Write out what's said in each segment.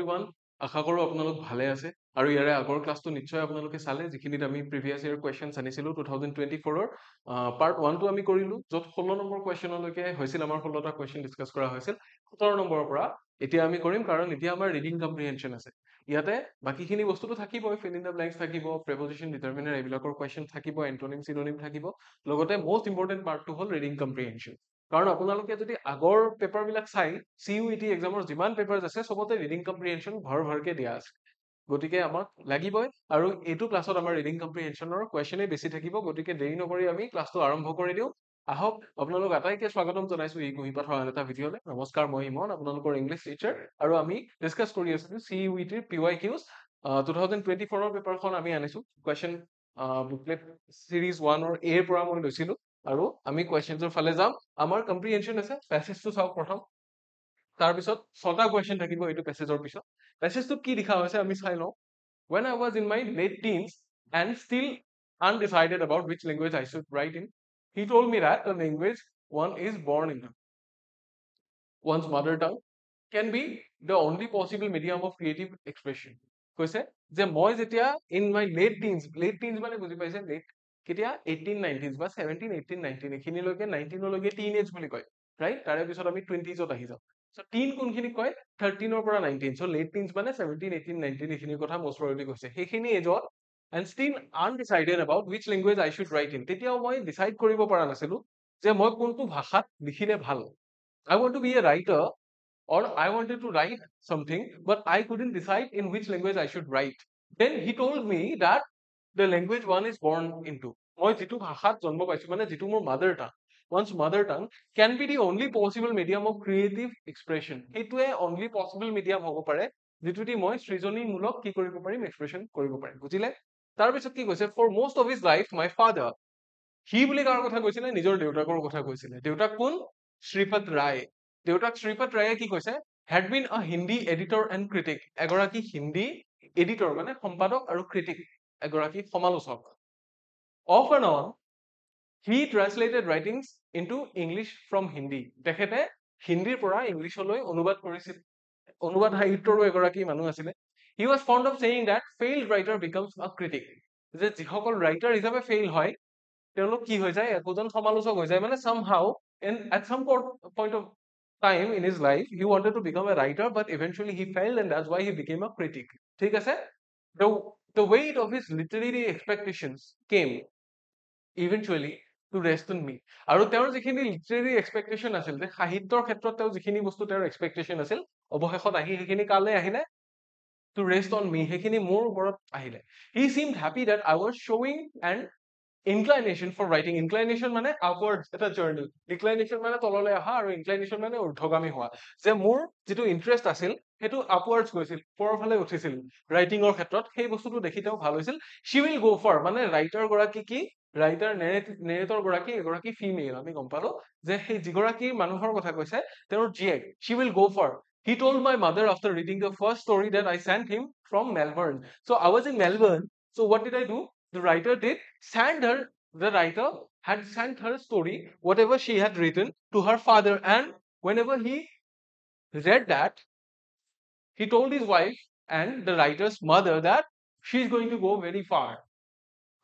Everyone আশা কৰোঁ আপোনালোক ভালে আছে আৰু ইয়াৰে আগৰ ক্লাছটো নিশ্চয় আপোনালোকে চালে যিখিনিত আমি প্ৰিভিয়াছ ইয়াৰ কুৱেশ্যনছ আনিছিলোঁ 2024ৰ পাৰ্ট 1টো আমি কৰিলোঁ য'ত 16 নম্বৰ কুৱেশ্যনলৈকে হৈছিল আমাৰ 16টা কুৱেশ্যন ডিছকাছ কৰা হৈছিল 17 নম্বৰৰ পৰা এতিয়া আমি কৰিম কাৰণ এতিয়া আমাৰ ৰিডিং কম্প্ৰিহেনশ্যন আছে ইয়াতে বাকীখিনি বস্তুটো থাকিবই ফিল ইন দ্য ব্লেংকছ থাকিব প্ৰেপজিশ্যন ডিটাৰমিনাৰ এইবিলাকৰ কুৱেশ্যন থাকিব এণ্টনিম চিনোনিম থাকিব লগতে মষ্ট ইম্পৰ্টেণ্ট পাৰ্টটো হ'ল ৰিডিং কম্প্ৰিহেনশ্যন কাৰণ আপোনালোকে যদি আগৰ পেপাৰবিলাক চাই CUET এক্সামৰ যিমান পেপাৰ্ছ আছে চবতে ৰিডিং কম্প্ৰিহেনশ্যন ভৰকে দিয়া আছে গতিকে আমাক লাগিবই আৰু এইটো ক্লাছত আমাৰ ৰিডিং কম্প্ৰিহেনশ্যনৰ কুৱেশ্যনেই বেছি থাকিব গতিকে দেৰি নকৰি আমি ক্লাছটো আৰম্ভ কৰি দিওঁ আহক আপোনালোক আটাইকে স্বাগতম জনাইছো এই কুহিপাঠৰ আন এটা ভিডিঅ'লৈ নমস্কাৰ মই ইমন আপোনালোকৰ ইংলিছ টিচাৰ আৰু আমি ডিছকাছ কৰি আছো CUET PYQs 2024ৰ পেপাৰখন আমি আনিছো কুৱেশ্যন বুকলেট সিৰিজ 1 ৰ এৰ পৰা মই লৈছিলো আৰু আমি কুৱেশ্যনছৰ ফালে যাম আমাৰ কম্প্ৰিহেনশ্যন আছে প্যাসেজটো চাওক প্ৰথম তাৰ পিছত 6টা কুৱেশ্যন থাকিব এইটো প্যাসেজৰ পিছত প্যাসেজটোত কি লিখা হৈছে আমি চাই লওঁ when I was in my late teens and still undecided about which language I should write in he told me that the language one is born in one's mother tongue can be the only possible medium of creative expression কৈছে যে মই যেতিয়া in my late teens মানে বুজি পাইছে late কেতিয়া 18 19 বা 17 18 19 এখিনিলৈকে 19 লৈকে টিনেজ বুলি কয় ৰাইট তাৰে পিছত আমি 20ত আহি যাওঁ সো টিন কোনখিনি কয় 13 ৰ পৰা 19 সো late teens মানে 17 18 19 এখিনিৰ কথা most probably কৈছে সেইখিনি এজত and still undecided about which language I should write in তেতিয়াও মই ডিসাইড কৰিব পৰা নাছিলো যে মই কোনটো ভাষাত লিখিলে ভাল I want to be a writer or I wanted to write something but I couldn't decide in which language I should write then he told me that the language one is born into মই যেটো ভাষাত জন্ম পাইছো মানে যেটো মোৰ mother টাং one's mother tongue can be the only possible medium of creative expression এইটোৱে only possible medium হ'ব পাৰে যেটো দি মই সৃজনীমূলক কি কৰিব পাৰিম এক্সপ্ৰেছন কৰিব পাৰিম বুজিলে তাৰ পিছত কি কৈছে for most of his life my father he বুলি কাৰ কথা কৈছিলে নিজৰ দেউতাকৰ কথা কৈছিলে দেউতাক কোন শ্ৰীপদ ৰায় দেউতাক শ্ৰীপদ ৰায়ে কি কৈছে had been a Hindi editor and critic এগৰাকী হিন্দী এডিটৰ মানে সম্পাদক আৰু ক্ৰিটিক এগৰাকী সমালোচক off and on he translated writings into English from Hindi তেখেতে হিন্দীৰ পৰা ইংলিছলৈ অনুবাদ কৰিছিল অনুবাদ সাহিত্যৰো এগৰাকী মানুহ আছিলে he was fond of saying that failed writer becomes a critic যে যিসকল ৰাইটাৰ হিচাপে ফেইল হয় তেওঁলোক কি হৈ যায় একোজন সমালোচক হৈ যায় মানে somehow and at some point of time in his life he wanted to become a writer but eventually he failed and that's why he became a critic ঠিক আছে the weight of his literary expectations came eventually to rest on me আৰু তেওঁৰ যিখিনি literary expectation আছিল যে সাহিত্যৰ ক্ষেত্ৰত তেওঁ যিখিনি বস্তু তেওঁৰ এক্সপেক্টেশন আছিল অৱশেষত আহি সেইখিনি কালে আহিলে to rest on me সেইখিনি মোৰ ওপৰত আহিলে he seemed happy that I was showing an inclination for writing inclination মানে upwards এটা journey declination মানে তললৈ অহা আৰু inclination মানে ঊৰ্ধ্বগামী হোৱা যে মোৰ যেটো ইন্টাৰেষ্ট আছিল হেতু upwards গৈছিল ওপৰৰ ফালে উঠিছিল ৰাইটিংৰ ক্ষেত্ৰত সেই বস্তুটো দেখি তেওঁ ভাল হৈছিল she will go for মানে ৰাইটাৰ গৰাকী কি ৰাইটাৰ নেৰেটৰ গৰাকী এগৰাকী ফিমেল আমি গম পালো যে সেই যিগৰাকী মানুহৰ কথা কৈছে তেওঁৰ জীয়েক she will go for he told my mother after reading the first story that I sent him from Melbourne so I was in Melbourne so what did I do the writer had sent her story whatever she had written to her father and whenever he read that he told his wife and the writer's mother that she is going to go very far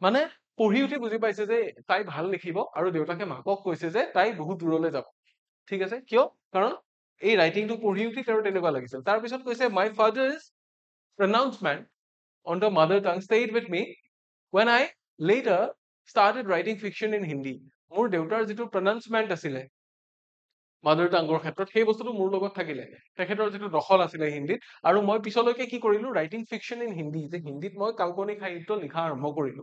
মানে পঢ়ি উঠি বুজি পাইছে যে তাই ভাল লিখিব আৰু দেউতাকে মাকক কৈছে যে তাই বহুত দূৰলৈ যাব ঠিক আছে কিয় কাৰণ এই ৰাইটিংটো পঢ়ি উঠি তেওঁৰ তেনেকুৱা লাগিছিল তাৰ পিছত কৈছে my father's pronouncement on the mother tongue stayed with me when I later started writing fiction in Hindi মোৰ দেউতাৰ যেটো pronouncement আছিলে মাদাৰ টাংৰ ক্ষেত্ৰত সেই বস্তুটো মোৰ লগত থাকিলে তেখেতৰ যেটো দখল আছিলে হিন্দীত আৰু মই পিছলৈকে কি কৰিলো ৰাইটিং ফিকশন ইন হিন্দী যে হিন্দীত মই কাল্পনিক সাহিত্য লিখা আৰম্ভ কৰিলো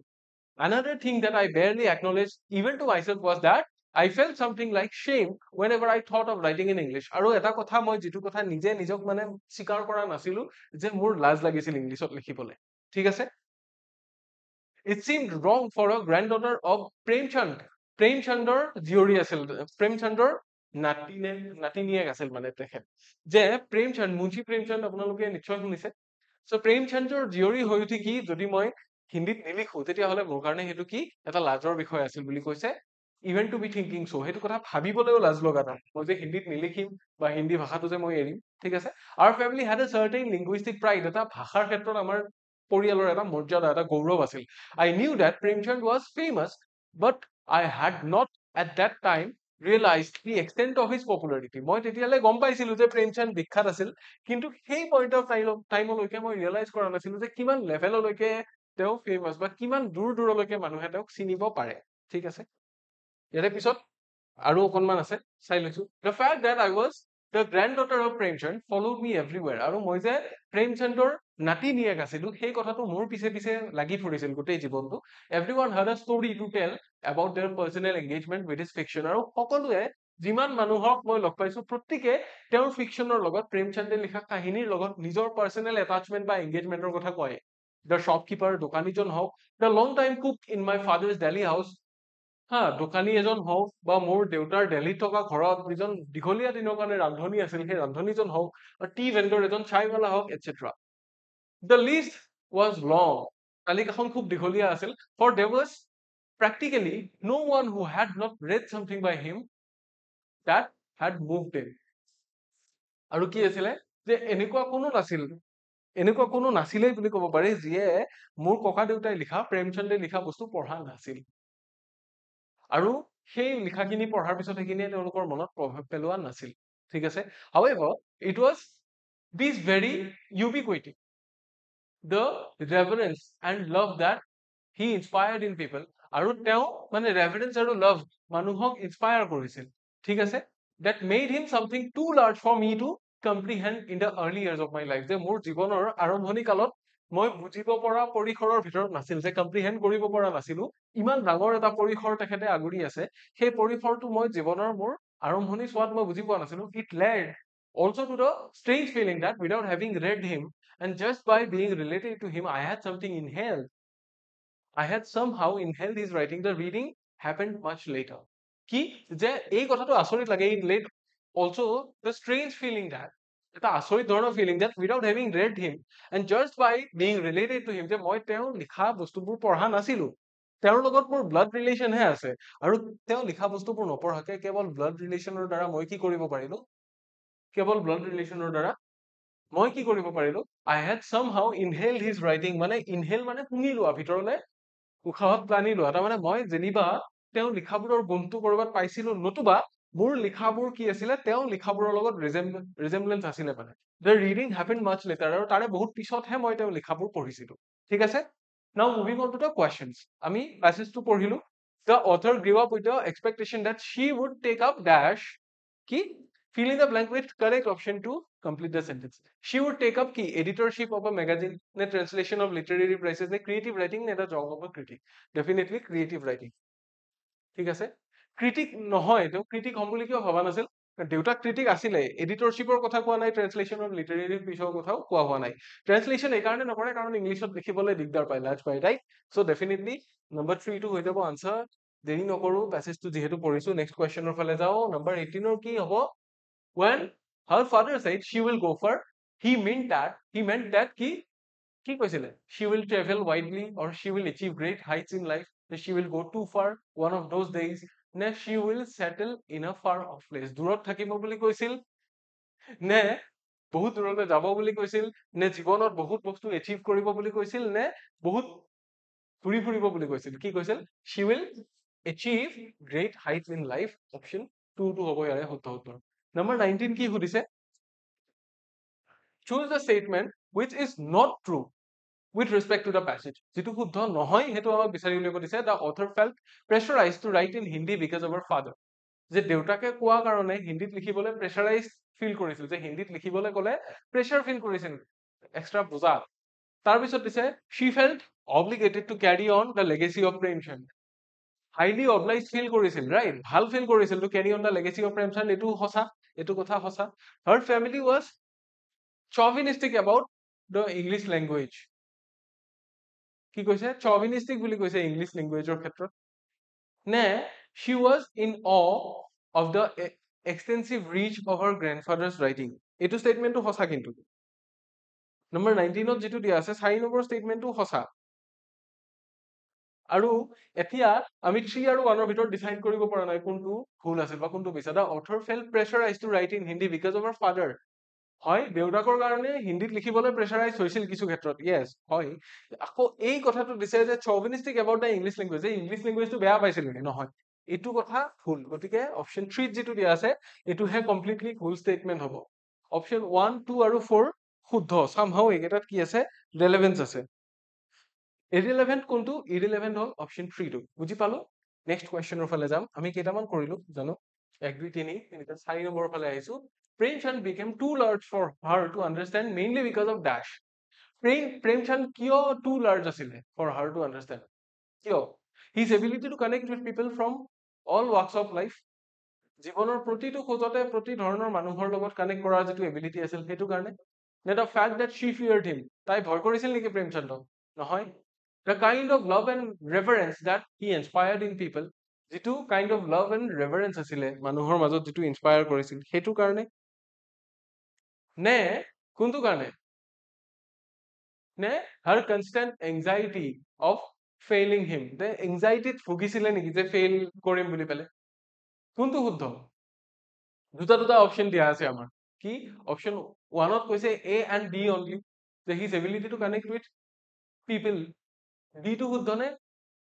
another thing that I barely acknowledged even to myself was that I felt something like shame whenever I thought of writing in English আৰু এটা কথা মই যেটো কথা নিজে নিজক মানে স্বীকাৰ কৰা নাছিলো যে মোৰ লাজ লাগিছিল ইংলিশত লিখিবলৈ ঠিক আছে it seemed wrong for a granddaughter of প্ৰেমচন্দৰ জীয়ৰী আছিল প্ৰেমচন্দৰ নাতিনিয়েক আছিল মানে তেখেত যে প্ৰেমচন্দ মুন্সী প্ৰেমচন্দ আপোনালোকে নিশ্চয় শুনিছে সো প্ৰেমচন্দৰ জীয়ৰী হৈ উঠি কি যদি মই হিন্দীত নিলিখো তেতিয়া হলে মোৰ কাৰণে হেতু কি এটা লাজৰ বিষয় আছিল বুলি কৈছে ইভেন টু বি থিংকিং চ' সেইটো কথা ভাবিবলৈও লাজ লগা এটা মই যে হিন্দীত নিলিখিম বা হিন্দী ভাষাটো যে মই এৰিম ঠিক আছে our family had a certain linguistic pride এটা ভাষাৰ ক্ষেত্ৰত আমাৰ পৰিয়ালৰ এটা মৰ্যাদা এটা গৌৰৱ আছিল I knew that Premchand was famous but I had not at that time realized the extent of his popularity মই তেতিয়ালৈ গম পাইছিলো যে প্ৰেমচন্দ বিখ্যাত আছিল কিন্তু সেই পইণ্ট অফ টাইমলৈকে মই ৰিয়েলাইজ কৰা নাছিলো যে কিমান লেভেললৈকে তেওঁ ফেমাছ বা কিমান দূৰ দূৰলৈকে মানুহে তেওঁক চিনিব পাৰে ঠিক আছে ইয়াৰে পিছত আৰু অকণমান আছে চাই লৈছো the fact that I was the granddaughter of Premchand followed me everywhere আৰু মই যে প্ৰেমচন্দৰ নাতি নিয়েক আছিলো সেই কথাটো মোৰ পিছে পিছে লাগি ফুৰিছিল গোটেই জীৱনটো everyone had a story to tell about their personal engagement with his fiction আৰু সকলোৱে যিমান মানুহক মই লগ পাইছো প্ৰত্যেকে তেওঁৰ ফিকশ্যনৰ লগত প্ৰেমচন্দে লিখা কাহিনীৰ লগত নিজৰ পাৰ্চনেল এটাচমেন্ট বা এংগেজমেন্টৰ কথা কয় দ্য শ্বপকিপাৰ দোকানীজন হওক the long time cook in my father's daily house হা দোকানী এজন হওক বা মোৰ দেউতাৰ দিল্লীত থকা ঘৰত যিজন দীঘলীয়া দিনৰ কাৰণে ৰান্ধনী আছিল সেই ৰান্ধনীজন হওক বা টি ভেণ্ডৰ এজন চাইৱালা হওক এটচেট্ৰা দ্য লিষ্ট ৱাজ লং তালিকাখন খুব দীঘলীয়া আছিল ফৰ দেৰ was practically no one who had not read something by him that had moved him আৰু কি আছিলে যে এনেকুৱা কোনো নাছিলেই বুলি ক'ব পাৰি যিয়ে মোৰ ককা দেউতাই লিখা প্ৰেমচন্দে লিখা বস্তু পঢ়া নাছিল আৰু সেই লিখাখিনি পঢ়াৰ পিছত সেইখিনিয়ে তেওঁলোকৰ মনত প্ৰভাৱ পেলোৱা নাছিল ঠিক আছে however it was this very ubiquity the reverence and love that he inspired in people আৰু তেওঁ মানে reverence আৰু love মানুহক inspire কৰিছিল ঠিক আছে that made him something too large for me to comprehend in the early years of my life যে মোৰ জীৱনৰ আৰম্ভণি কালত মই বুজিব পৰা পৰিসৰৰ ভিতৰত নাছিল যে comprehend কৰিব পৰা নাছিলো ইমান ডাঙৰ এটা পৰিসৰ তেখেতে আগুৰি আছে সেই পৰিসৰটো মই জীৱনৰ মোৰ আৰম্ভণি চোৱাত মই বুজি পোৱা নাছিলো it led also to the strange feeling that without having read him and just by being related to him I had something inhaled I had somehow inhaled his writing the reading happened much later কি যে এই কথাটো আচৰিত লাগে it led also the strange feeling that এটা আচৰিত ধৰণৰ feeling that without having read him and just by being related to him যে মই তেওঁৰ লিখা বস্তুবোৰ পঢ়া নাছিলো তেওঁৰ লগত মোৰ ব্লাড ৰিলেশ্যন হে আছে আৰু তেওঁ লিখা বস্তুবোৰ নপঢ়াকে কেৱল ব্লাড ৰিলেশ্যনৰ দ্বাৰা মই কি কৰিব পাৰিলো কেৱল ব্লাড ৰিলেশ্যনৰ দ্বাৰা মই কি কৰিব পাৰিলো I had somehow inhaled his writing মানে inhale মানে শুঙি লোৱা ভিতৰলে উশাহত টানি লোৱা তাৰমানে মই যেনিবা তেওঁ লিখাবোৰৰ গুণটো কৰবাত পাইছিলো নতুবা মোৰ লিখাবোৰ কি আছিলে তেওঁ লিখাবোৰৰ লগত ৰিজেম্বলেন্স আছিলে মানে the reading happened much later আৰু তাৰে বহুত পিছতহে মই তেওঁ লিখাবোৰ পঢ়িছিলো ঠিক আছে now moving on to the questions আমি প্যাসেজটো পঢ়িলো the author grew up with the expectation that she would take up dash কি fill in the blank with correct option to complete the sentence she would take up কি editorship of a magazine নে translation of literary prices নে creative writing নে the job of a critic definitely creative writing ঠিক আছে critic নহয় তেওঁ critic হ'ম বুলি কিয় ভবা নাছিল দেউতা ক্ৰিটিক আছিলে এডিটৰশ্বিপৰ কথা কোৱা নাই ট্ৰান্সলেশ্যন অফ লিটাৰেৰী পিছৰ কথাও কোৱা হোৱা নাই ট্ৰান্সলেশ্যন এইকাৰণে নকৰে কাৰণ ইংলিছত লিখিবলৈ দিগদাৰ পায় লাজ পায় ৰাইট চ' ডেফিনেটলি নম্বৰ 3 টো হৈ যাব আনসাৰ দেৰি নকৰো প্যাসেজটো যিহেতু পঢ়িছো নেক্সট কুৱেশ্যনৰ ফালে যাও নম্বৰ 18 কি হ'ব when her father said she will go for he meant that কি কৈছিলে she will travel widely or she will achieve great heights in life that she will go too far one of those days নে she will settle in a far off place দূৰত থাকিব বুলি কৈছিল নে বহুত দূৰলৈ যাব বুলি কৈছিল নে জীৱনত বহুত বস্তু এচিভ কৰিব বুলি কৈছিল নে বহুত ঘূৰি ফুৰিব বুলি কৈছিল কি কৈছিল she will achieve great heights in life option 2 টো হ'ব ইয়াৰে শুদ্ধ উত্তৰ নম্বৰ 19 কি সুধিছে choose the statement which is not true with respect to the passage যেটো শুদ্ধ নহয় হেতু আমাক বিচাৰি উলিয়াব দিছে the author felt pressurized to write in Hindi because of her father যে দেউতাকে কোৱা কাৰণে হিন্দীত লিখিবলৈ প্ৰেছাৰাইজ ফিল কৰিছিল যে হিন্দীত লিখিবলৈ ক'লে প্ৰেছাৰ ফিল কৰিছিল এক্সট্ৰা বুজা তাৰ পিছত দিছে she felt obligated to carry on the legacy of Premchand highly obliged feel কৰিছিল ৰাইট ভাল ফিল কৰিছিল to carry on the legacy of Premchand এটো সঁচা এটো কথা সঁচা her family was chauvinistic about the English language কি কৈছে chauvinistic বুলি কৈছে ইংলিছ ল্যাঙ্গুয়েজৰ ক্ষেত্ৰত নে she was in awe of the extensive reach of her grandfather's writing এইটো স্টেটমেন্টটো সঁচা কিন্তু নম্বৰ 19 ত যেটো দিয়া আছে 4 নম্বৰ স্টেটমেন্টটো সঁচা আৰু এতিয়া আমি 3 আৰু 1 ৰ ভিতৰত ডিসাইড কৰিব পৰা নাই কোনটো ভুল আছে বা কোনটো মিছা। The author felt pressurized to write in Hindi because of her father. হয়, দেউতাকৰ কাৰণে হিন্দীত লিখিবলৈ প্ৰেছাৰাইজ হৈছিল কিছু ক্ষেত্ৰত, য়েছ হয়। আকৌ এই কথাটো দিছে যে চৌভিনিষ্টিক এবাউট দ্য ইংলিছ লেংগুৱেজ, যে ইংলিছ লেংগুৱেজটো বেয়া পাইছিল নেকি? নহয়, এইটো কথা ভুল। গতিকে অপশ্যন 3 যিটো দিয়া আছে এইটোহে কমপ্লিটলি ভুল ষ্টেটমেণ্ট হ'ব। অপশ্যন 1, 2 আৰু 4 শুদ্ধ। চামহাও এইকেইটাত কি আছে? ৰেলেভেন্স আছে। ইৰিলেভেন্ট কোনটো? ইৰিলেভেন্ট হ'ল অপশ্যন 3 টো। বুজি পালো? নেক্সট কুৱেশ্যনৰ ফালে যাম। আমি কেইটামান কৰিলো জানো? 1, 2, 3, 4 নম্বৰৰ ফালে আহিছো। Premchand became too large for her to understand mainly because of dash. Premchand কিয় too large আছিলে for her to understand? কিয়? His ability to connect with people from all walks of life. জীৱনৰ প্ৰতিটো খোজতে প্ৰতি ধৰণৰ মানুহৰ লগত কানেক্ট কৰাৰ যিটো এবিলিটি আছিল সেইটো কাৰণে। নে the fact that she feared him, তাই ভয় কৰিছিল নেকি প্ৰেমচন্দক? নহয়। The kind of love and reverence that he inspired in people, যিটো kind of love and reverence আছিলে মানুহৰ মাজত যিটো ইনস্পায়াৰ কৰিছিল সেইটো কাৰণে। নে কোনটো কাৰণে? নে her constant anxiety of failing him, তে এংজাইটিত ভুগিছিলে নেকি যে ফেইল কৰিম বুলি পেলাই? কোনটো শুদ্ধ? দুটা দুটা অপশ্যন দিয়া আছে আমাৰ। কি? অপশ্যন 1ত কৈছে A and B only, যে his ability to connect with people. D টো শুদ্ধ নে?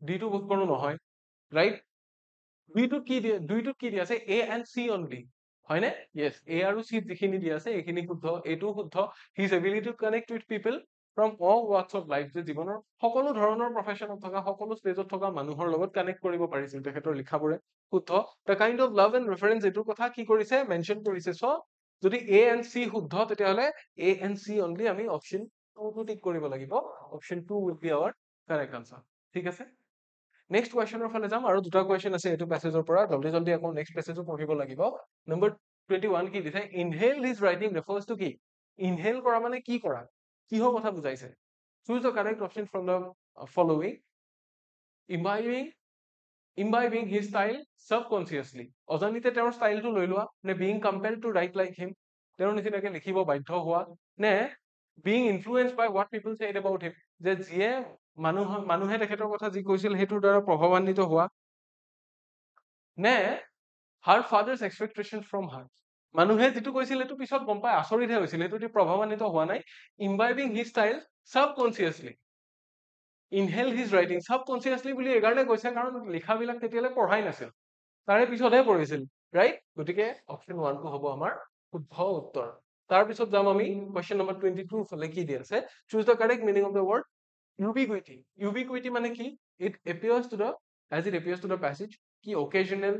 D টো কোনো নহয়, ৰাইট? দুইটোত কি দিয়া আছে? A and C only, হয়নে? Yes, A আৰু C যিখিনি দিয়া আছে এইখিনি শুদ্ধ, এইটো শুদ্ধ। His ability to connect with people from all walks of life, যে জীৱনৰ সকলো ধৰণৰ প্ৰফেশনত থকা সকলো ষ্টেজত থকা মানুহৰ লগত কানেক্ট কৰিব পাৰিছিল তেখেতৰ লিখাবোৰে, শুদ্ধ। The kind of love and reference এইটোৰ কথা কি কৰিছে? মেনশ্যন কৰিছে। চ যদি A and C শুদ্ধ তেতিয়াহ'লে A and C only আমি অপশ্যন 2 টো টিক কৰিব লাগিব। Option 2 will be our correct answer, ঠিক আছে? নেক্সট কুৱেশ্যনৰ ফালে যাম। আৰু দুটা কুৱেশ্যন আছে এইটো পেছেজৰ পৰা, জলদি জলদি আকৌ নেক্সট পেছেজো পঢ়িব লাগিব। নম্বৰ 21 কি দিছে? Inhale his writing refers to কি? ইনহেল কৰা মানে কি কৰা? কিহৰ কথা বুজাইছে? Choose the correct option from the following. Imbibing his style subconsciously, অজানিতে তেওঁৰ ষ্টাইলটো লৈ লোৱা, নে being compelled to write like him, তেওঁৰ নিচিনাকে লিখিব বাধ্য হোৱা, নে being influenced by what people said about him, যে যিয়ে মানুহে তেখেতৰ কথা যি কৈছিল সেইটোৰ দ্বাৰা প্ৰভাৱান্বিত হোৱা, নে হাৰ ফাদাৰ্ছ এক্সপেক্টেশ্যন ফ্ৰম হাৰ, মানুহে যিটো কৈছিল সেইটো পিছত গম পাই আচৰিতহে হৈছিল, সেইটো দি প্ৰভাৱান্বিত হোৱা নাই। Imbibing his style subconsciously, inhale his writing subconsciously বুলি এইকাৰণে কৈছে কাৰণ লিখাবিলাক তেতিয়ালৈ পঢ়াই নাছিল, তাৰে পিছতহে পঢ়িছিল, ৰাইট? গতিকে অপশ্যন 1 টো হ'ব আমাৰ শুদ্ধ উত্তৰ। তাৰপিছত যাম আমি কুৱেশ্যন নম্বৰ 22 ফালে। কি দিয়া আছে? Choose the correct meaning of the word ubiquity. Ubiquity মানে কি? It appears to the, as it appears to the passage, কি occasional,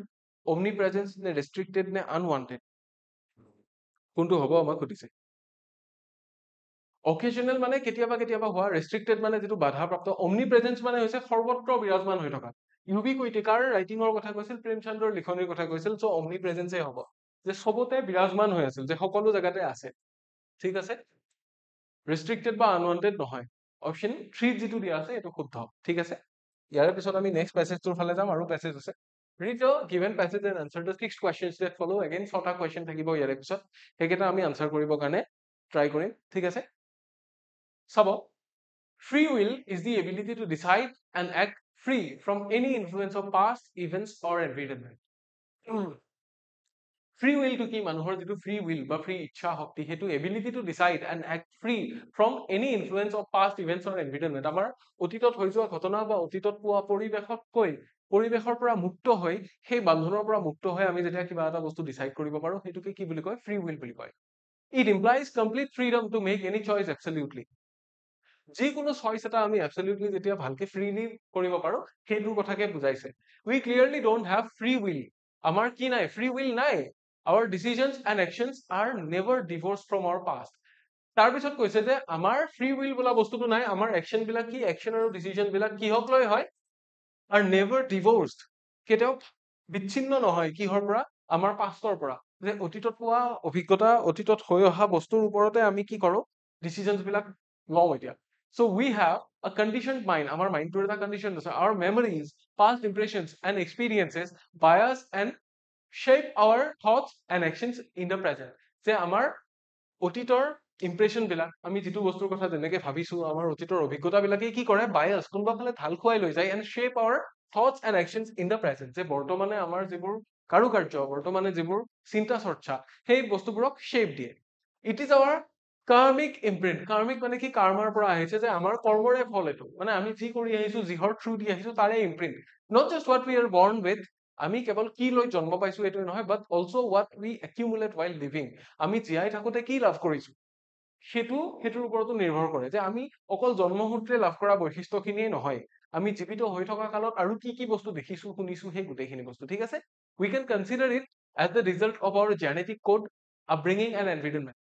omnipresence নে restricted নে unwanted? কোনটো হ'ব আমাক সুধিছে। occasional মানে কেতিয়াবা কেতিয়াবা হোৱা, restricted মানে যিটো বাধাপ্ৰাপ্ত, omnipresence মানে হৈছে সৰ্বত্ৰ বিৰাজমান হৈ থকা। ubiquity কাৰ ৰাইটিঙৰ কথা কৈছিল? প্ৰেমচন্দৰ লিখনিৰ কথা কৈছিল। চ' omnipresence হ'ব, যে চবতে বিৰাজমান হৈ আছিল, যে সকলো জেগাতে আছে, ঠিক আছে? restricted বা unwanted নহয়। অপশ্যন 3 যিটো দিয়া আছে এইটো শুদ্ধ, ঠিক আছে? ইয়াৰ পিছত আমি নেক্সট পেছেজটোৰ ফালে যাম। আৰু পেছেজ আছে, read the given passage and answer the 6 questions that follow. again 6টা কুৱেশ্যন থাকিব ইয়াৰ পিছত, সেইকেইটা আমি আনসাৰ কৰিবৰ কাৰণে ট্ৰাই কৰিম, ঠিক আছে? চাব, free will is the ability to decide and act free from any influence of past events or environment. Free উইলটো কি? মানুহৰ যিটো ফ্ৰী উইল বা ফ্ৰী ইচ্ছা শক্তি, সেইটো ability to decide and act free from any influence of past events or environment. আমাৰ অতীতত হৈ যোৱা ঘটনা বা অতীতত পোৱা পৰিৱেশতকৈ, পৰিৱেশৰ পৰা মুক্ত হৈ, সেই বান্ধোনৰ পৰা মুক্ত হৈ আমি যেতিয়া কিবা এটা বস্তু ডিচাইড কৰিব পাৰো সেইটোকে কি বুলি কয়? ফ্ৰী উইল বুলি কয়। It implies complete freedom to make any choice absolutely. যিকোনো চইচ এটা আমি এবছলিউটলি যেতিয়া ভালকে ফ্ৰীলি কৰিব পাৰো সেইটোৰ কথাকে বুজাইছে। We clearly don't have free will, আমাৰ কি নাই? ফ্ৰী উইল নাই। Our decisions and actions are never divorced from our past. তাৰপিছত কৈছে যে আমাৰ ফ্ৰী উইল বোলা বস্তুটো নাই, আমাৰ একচন বিলাক কি? একচন আৰু ডিচিজন বিলাক কিহক লৈ হয়? are never divorced, কেতিয়াও বিচ্ছিন্ন নহয় কিহৰ পৰা? আমাৰ পাষ্টৰ পৰা। যে অতীতত পোৱা অভিজ্ঞতা, অতীতত হৈ অহা বস্তুৰ ওপৰতে আমি কি কৰো? ডিচিজনছ বিলাক লওঁ এতিয়া। So we have a conditioned mind, আমাৰ মাইণ্ডটোৰ এটা কণ্ডিশ্যন আছে। Our memories, past impressions and experiences bias and shape our thoughts and actions in the present. যে আমাৰ অতীতৰ ইমপ্ৰেশন বিলাক আমি যিটো বস্তুৰ কথা যেনেকে ভাবিছো আমাৰ অতীতৰ অভিজ্ঞতা বিলাকে কি কৰে বায়াস কোনোবা ফালে ঢাল খুৱাই লৈ যায় and shape our thoughts and actions in the present যে বৰ্তমানে আমাৰ যিবোৰ কাৰুকাৰ্য বৰ্তমানে যিবোৰ চিন্তা চৰ্চা সেই বস্তুবোৰক শেপ দিয়ে it is our karmic imprint karmic মানে কি কাৰ্মাৰ পৰা আহিছে যে আমাৰ কৰ্মৰে ফল এইটো মানে আমি যি কৰি আহিছো যিহৰ থ্ৰু দি আহিছো তাৰে imprint not just what we are born with আমি কেৱল কি লৈ জন্ম পাইছো এইটোৱে নহয় but also what we accumulate while living আমি জীয়াই থাকোঁতে কি লাভ কৰিছো সেইটোৰ ওপৰতো নিৰ্ভৰ কৰে যে আমি অকল জন্মসূত্ৰে লাভ কৰা বৈশিষ্ট্যখিনিয়ে নহয় আমি জীৱিত হৈ থকা কালত আৰু কি কি বস্তু দেখিছো শুনিছো সেই গোটেইখিনি বস্তু ঠিক আছে we can consider it as the result of our genetic code upbringing and environment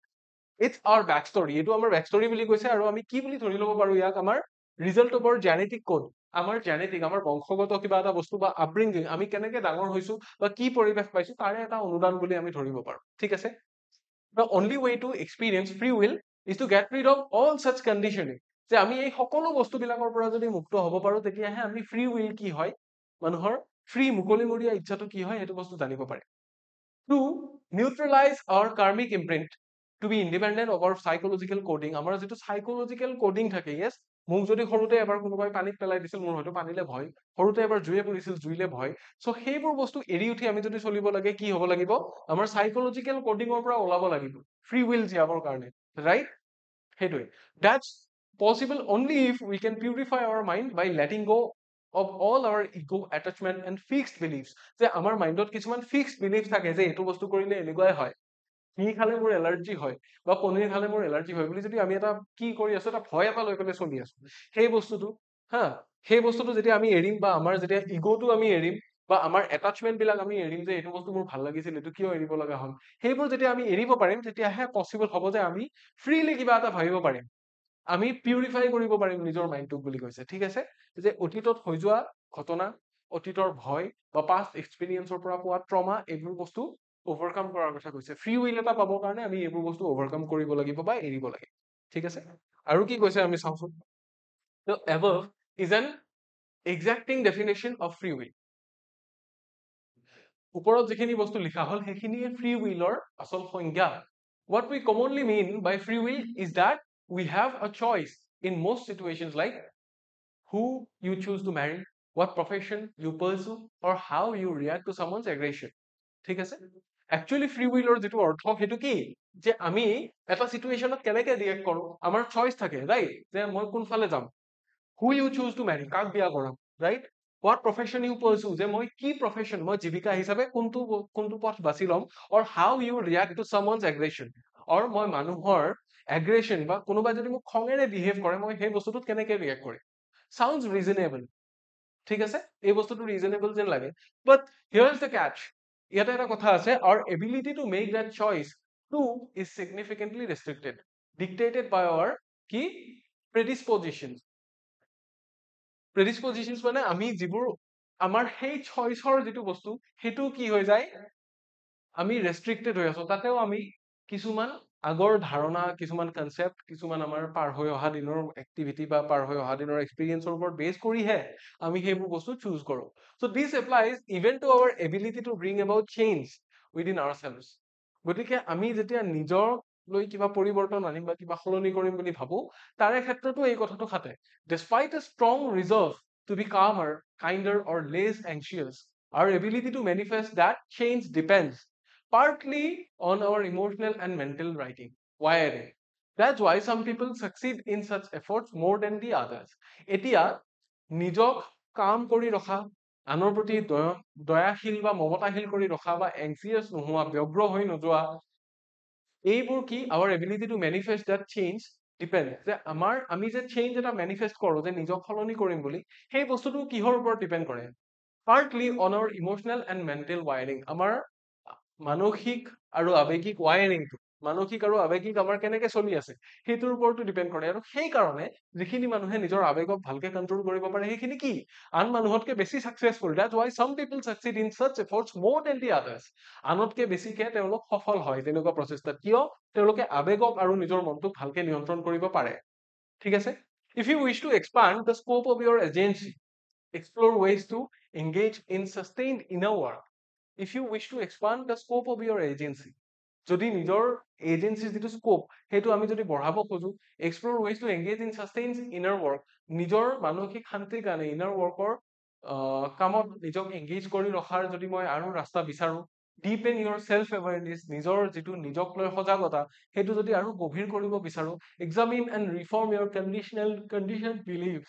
it's our back story এইটো আমাৰ বেক ষ্টৰী বুলি কৈছে আৰু আমি কি বুলি ধৰি ল'ব পাৰো ইয়াক আমাৰ result of our genetic code আমাৰ জেনেটিক আমাৰ বংশগত কিবা এটা বস্তু বা আপব্ৰিঙিং আমি কেনেকে ডাঙৰ হৈছো বা কি পৰিৱেশ পাইছো তাৰে এটা অনুদান বুলি আমি ধৰিব পাৰো ঠিক আছে the only way to experience free will is to get rid of all such conditioning যে আমি এই সকলো বস্তুবিলাকৰ পৰা যদি মুক্ত হ'ব পাৰো তেতিয়াহে আমি ফ্ৰী উইল কি হয় মানুহৰ ফ্ৰী মুকলিমূৰীয়া ইচ্ছাটো কি হয় সেইটো বস্তু জানিব পাৰে to neutralize our karmic imprint to be independent of our psychological coding আমাৰ যিটো psychological coding থাকে yes মোক যদি সৰুতে এবাৰ কোনোবাই পানীত পেলাই দিছিল মোৰ হয়তো পানীলে ভয় সৰুতে এবাৰ জুয়ে পৰিছিল জুইলে ভয় সো সেইবোৰ বস্তু এৰি উঠি আমি যদি চলিব লাগে কি হ'ব লাগিব আমাৰ সাইকোলজিক্যাল কোডিংৰ পৰা ওলাব লাগিব ফ্ৰী উইল জীয়াবৰ কাৰণে ৰাইট সেইটোৱে that's possible only if we can purify our mind by letting go of all our ego attachment and fixed beliefs যে আমাৰ মাইণ্ডত কিছুমান ফিক্সড বিলিফ থাকে যে এইটো বস্তু কৰিলে এনেকুৱাই হয় ঘি খালে মোৰ এলাৰ্জি হয় বা পনীৰ খালে মোৰ এলাৰ্জি হয় বুলি যদি আমি এটা কি কৰি আছো এটা ভয় এটা লৈ পেলাই চলি আছো সেই বস্তুটো হা সেই বস্তুটো যেতিয়া আমি এৰিম বা আমাৰ যেতিয়া ইগোটো আমি এৰিম বা আমাৰ এটাচমেন্ট বিলাক আমি এৰিম যে এইটো বস্তু মোৰ ভাল লাগিছিল এইটো কিয় এৰিব লগা হ'ল সেইবোৰ যেতিয়া আমি এৰিব পাৰিম তেতিয়াহে পচিবল হ'ব যে আমি ফ্ৰীলি কিবা এটা ভাবিব পাৰিম আমি পিউৰিফাই কৰিব পাৰিম নিজৰ মাইণ্ডটোক বুলি কৈছে ঠিক আছে যে অতীতত হৈ যোৱা ঘটনা অতীতৰ ভয় বা পাষ্ট এক্সপিৰিয়েঞ্চৰ পৰা পোৱা ট্ৰমা এইবোৰ বস্তু অভাৰকাম কৰাৰ কথা কৈছে ফ্ৰী উইল এটা পাবৰ কাৰণে আমি এইবোৰ বস্তু অভাৰকাম কৰিব লাগিব বা এৰিব লাগিব ঠিক আছে আৰু কি কৈছে আমি চাওঁচোন The above is an exacting definition of free will ওপৰত যিখিনি বস্তু লিখা হ'ল সেইখিনিয়ে ফ্ৰী উইলৰ আচল সংজ্ঞা what we commonly mean by free will is that we have a choice in most situations like who you choose to marry what profession you pursue or how you react to someone's aggression ঠিক আছে actually free উইলৰ যিটো অৰ্থ সেইটো কি যে আমি এটা চিটুৱেশ্যনত কেনেকে ৰিয়েক্ট কৰো আমাৰ চইচ থাকে ৰাইট যে মই কোনফালে যাম who you choose to marry কাক বিয়া কৰাম right what profession you pursue যে মই কি profession মই জীৱিকা হিচাপে কোনটো পথ বাছি ল'ম or how you react to someone's aggression or মই মানুহৰ aggression বা কোনোবাই যদি মোক খঙেৰে behave কৰে মই সেই বস্তুটোত কেনেকে react কৰিম sounds reasonable ঠিক আছে এই বস্তুটো reasonable যেন লাগে but here's the catch ইয়াতে এটা কথা আছে our ability to make that choice too is significantly restricted dictated by our কি predispositions প্ৰেডিসপজিশনছ মানে আমি যিবোৰ আমাৰ সেই চইচৰ যিটো বস্তু সেইটো কি হৈ যায় আমি ৰেষ্ট্ৰিক্টেড হৈ আছো তাতেও আমি কিছুমান আগৰ ধাৰণা কিছুমান কনসেপ্ট কিছুমান আমাৰ পাৰ হৈ অহা দিনৰ এক্টিভিটি বা পাৰ হৈ অহা দিনৰ এক্সপিৰিয়েন্সৰ ওপৰত বেছ কৰিহে আমি সেইবোৰ বস্তু চুজ কৰো so this applies even to our ability to bring about change within ourselves গতিকে আমি যেতিয়া নিজৰ লৈ কিবা পৰিৱৰ্তন আনিম বা কিবা সলনি কৰিম বুলি ভাবো তাৰে ক্ষেত্ৰতো এই কথাটো খাটে despite a strong resolve to be calmer kinder or less anxious our ability to manifest that change depends partly on our emotional and mental writing wiring that's why some people succeed in such efforts more than the others এতিয়া নিজক কাম কৰি ৰখা আনৰ প্ৰতি দয়াশীল বা মমতাশীল কৰি ৰখা বা এংচিয়াছ নোহোৱা ব্যগ্ৰ হৈ নোযোৱা এইবোৰ কি our ability to manifest that change depend যে আমি যে চেঞ্জ এটা মেনিফেষ্ট কৰো যে নিজক সলনি কৰিম বুলি সেই বস্তুটো কিহৰ ওপৰত ডিপেন্ড কৰে partly on our emotional and mental wiring আমাৰ মানসিক আৰু আৱেগিক ৱায়াৰিংটো মানসিক আৰু আৱেগিক আমাৰ কেনেকে চলি আছে সেইটোৰ ওপৰতো ডিপেন্ড কৰে আৰু সেই কাৰণে যিখিনি মানুহে নিজৰ আৱেগক ভালকে কন্ট্ৰোল কৰিব পাৰে সেইখিনি কি আন মানুহতকে বেছি successful that's why some people succeed in such efforts more than the others আনতকে বেছিকে তেওঁলোক সফল হয় তেনেকুৱা প্ৰচেষ্টাত কিয় তেওঁলোকে আৱেগক আৰু নিজৰ মনটোক ভালকে নিয়ন্ত্ৰণ কৰিব পাৰে ঠিক আছে if you wish to expand the scope of your agency explore ways to engage in sustained inner work if you wish to expand the scope of your agency যদি নিজৰ এজেঞ্চিৰ যিটো স্কোপ সেইটো আমি যদি বঢ়াব খোজো, explore ways to engage in sustains inner work, নিজৰ মানসিক শান্তিৰ কাৰণে ইনাৰ ৱৰ্কৰ কামত নিজক এংগেজ কৰি ৰখাৰ যদি মই আৰু ৰাস্তা বিচাৰো, ডিপেন ইয়ৰ চেল্ফ এৱেৰনেছ, নিজৰ যিটো নিজক লৈ সজাগতা সেইটো যদি আৰু গভীৰ কৰিব বিচাৰো, examine and reform your condition belief,